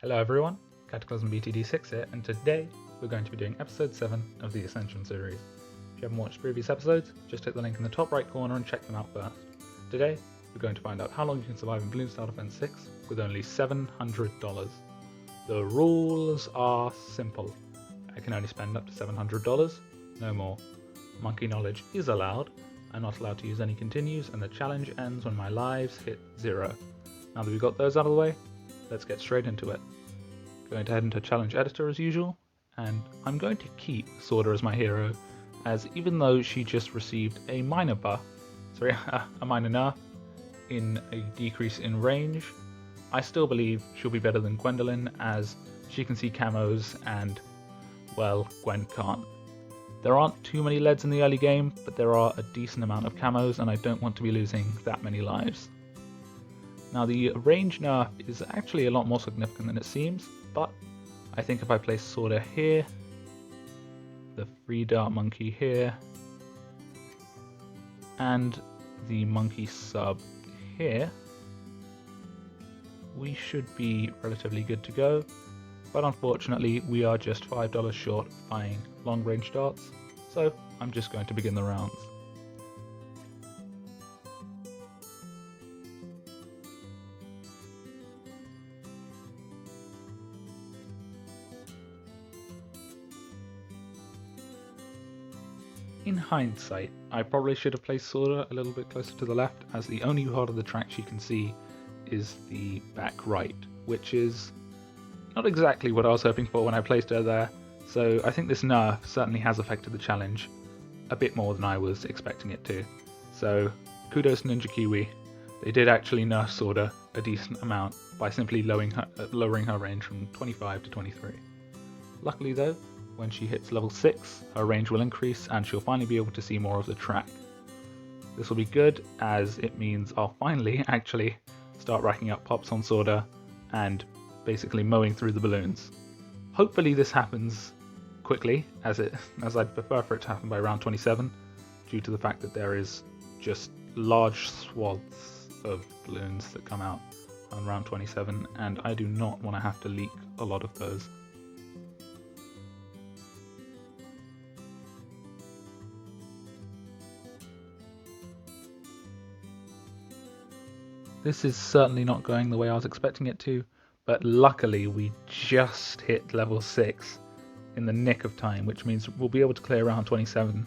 Hello everyone, Cataclysm BTD6 here, and today we're going to be doing episode 7 of the Ascension Series. If you haven't watched previous episodes, just hit the link in the top right corner and check them out first. Today, we're going to find out how long you can survive in Balloon Star Defense 6 with only $700. The rules are simple. I can only spend up to $700, no more. Monkey knowledge is allowed. I'm not allowed to use any continues, and the challenge ends when my lives hit 0. Now that we've got those out of the way, let's get straight into it. Going to head into challenge editor as usual, and I'm going to keep Sorda as my hero, as even though she just received a minor buff, a minor nerf in a decrease in range, I still believe she'll be better than Gwendolyn, as she can see camos and, well, Gwen can't. There aren't too many leads in the early game, but there are a decent amount of camos, and I don't want to be losing that many lives. Now the range nerf is actually a lot more significant than it seems, but I think if I place Sorda here, the free dart monkey here, and the monkey sub here, we should be relatively good to go, but unfortunately we are just $5 short of buying long range darts, so I'm just going to begin the rounds. In hindsight, I probably should have placed Sorda a little bit closer to the left, as the only part of the track she can see is the back right, which is not exactly what I was hoping for when I placed her there, so I think this nerf certainly has affected the challenge a bit more than I was expecting it to. So kudos to Ninja Kiwi, they did actually nerf Sorda a decent amount by simply lowering her range from 25 to 23. Luckily though, when she hits level 6, her range will increase and she'll finally be able to see more of the track. This will be good, as it means I'll finally actually start racking up pops on Sorda and basically mowing through the balloons. Hopefully this happens quickly, as I'd prefer for it to happen by round 27, due to the fact that there is just large swaths of balloons that come out on round 27, and I do not want to have to leak a lot of those. This is certainly not going the way I was expecting it to, but luckily we just hit level 6 in the nick of time, which means we'll be able to clear round 27,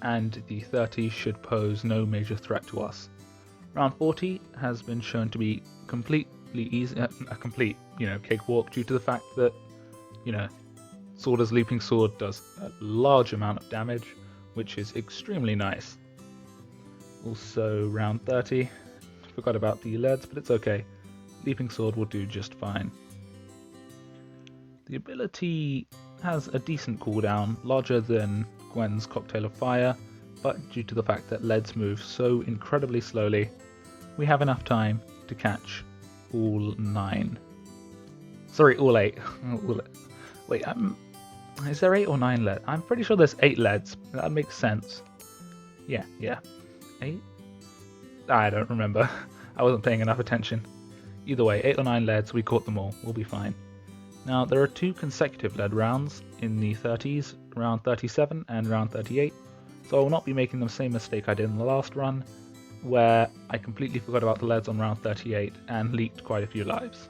and the 30 should pose no major threat to us. Round 40 has been shown to be completely easy, a complete, cakewalk, due to the fact that, Sorda's Leaping Sword does a large amount of damage, which is extremely nice. Also, round 30. Forgot about the leads, but it's okay. Leaping Sword will do just fine. The ability has a decent cooldown, larger than Gwen's Cocktail of Fire, but due to the fact that leads move so incredibly slowly, we have enough time to catch all 9. Sorry, all 8. Wait, is there 8 or 9 leads? I'm pretty sure there's 8 leads. That makes sense. Yeah. 8? I don't remember. I wasn't paying enough attention. Either way, 8 or 9 leads, we caught them all. We'll be fine. Now, there are 2 consecutive lead rounds in the 30s, round 37 and round 38, so I will not be making the same mistake I did in the last run, where I completely forgot about the leads on round 38 and leaked quite a few lives.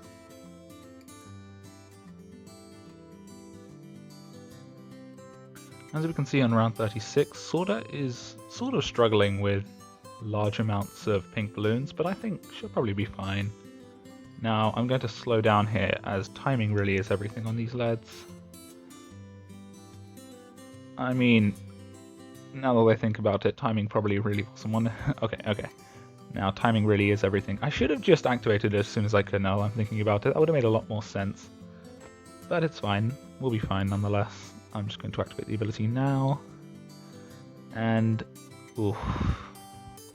As we can see on round 36, Sorda is sort of struggling with large amounts of pink balloons, but I think she'll probably be fine. Now I'm going to slow down here, as timing really is everything on these leads. I mean, now that I think about it, timing probably really wasn't one. Okay. Now timing really is everything. I should have just activated it as soon as I could now I'm thinking about it. That would have made a lot more sense. But it's fine. We'll be fine nonetheless. I'm just going to activate the ability now. And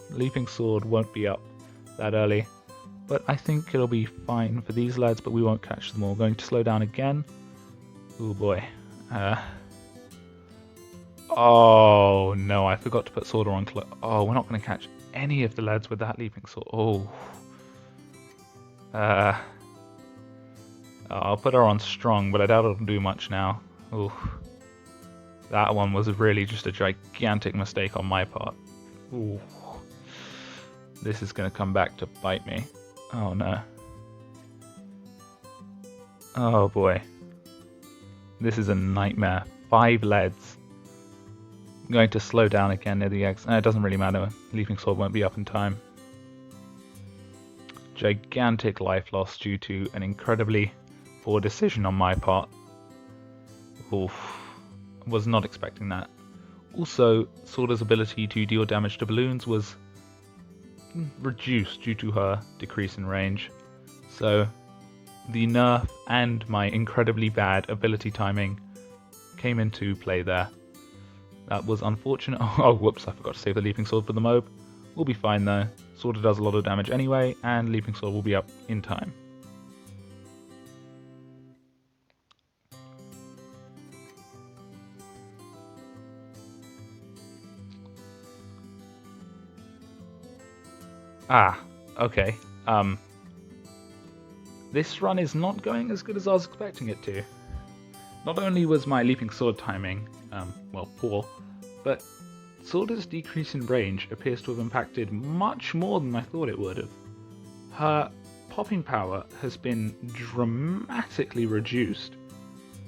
Leaping Sword won't be up that early, but I think it'll be fine for these lads, but we won't catch them all. Going to slow down again. Oh boy. Oh no, I forgot to put Sorda on oh, we're not going to catch any of the lads with that Leaping Sword. Oh. I'll put her on strong, but I doubt it'll do much now. Oof. That one was really just a gigantic mistake on my part. Ooh. This is going to come back to bite me. Oh no. Oh boy. This is a nightmare. 5 leads. I'm going to slow down again near the X. It doesn't really matter. Leaping Sword won't be up in time. Gigantic life loss due to an incredibly poor decision on my part. Oof. Was not expecting that. Also, Sorda's ability to deal damage to balloons was reduced due to her decrease in range. So, the nerf and my incredibly bad ability timing came into play there. That was unfortunate. Oh, whoops, I forgot to save the Leaping Sword for the MOAB. We'll be fine though. Sorda does a lot of damage anyway, and Leaping Sword will be up in time. Ah, okay. This run is not going as good as I was expecting it to. Not only was my Leaping Sword timing, well, poor, but Sorda's decrease in range appears to have impacted much more than I thought it would have. Her popping power has been dramatically reduced,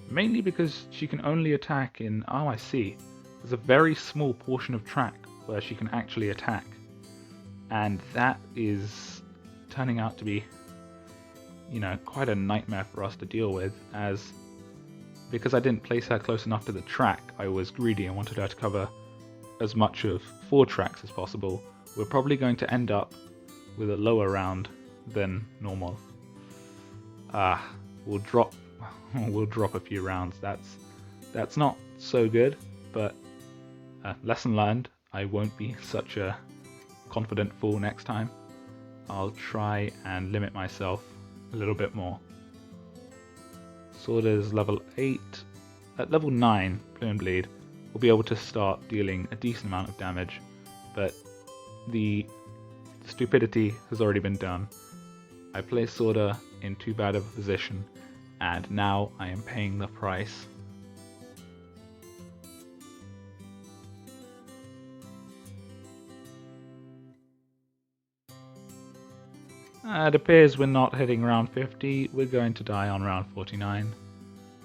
mainly because she can only attack in, oh I see, there's a very small portion of track where she can actually attack. And that is turning out to be, you know, quite a nightmare for us to deal with, as because I didn't place her close enough to the track, I was greedy and wanted her to cover as much of 4 tracks as possible. We're probably going to end up with a lower round than normal. We'll drop a few rounds. That's not so good, but lesson learned. I won't be such a confident fool next time. I'll try and limit myself a little bit more. Sorda's level 8. At level 9, Plume Bleed, we'll be able to start dealing a decent amount of damage, but the stupidity has already been done. I placed Sorda in too bad of a position, and now I am paying the price. It appears we're not hitting round 50, we're going to die on round 49.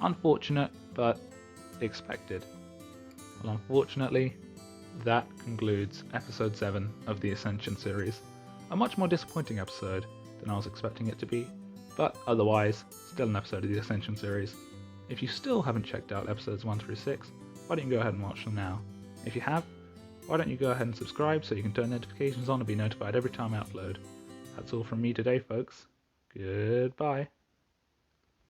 Unfortunate, but expected. Well, unfortunately, that concludes episode 7 of the Ascension series. A much more disappointing episode than I was expecting it to be, but otherwise, still an episode of the Ascension series. If you still haven't checked out episodes 1 through 6, why don't you go ahead and watch them now? If you have, why don't you go ahead and subscribe so you can turn notifications on and be notified every time I upload. That's all from me today, folks. Goodbye.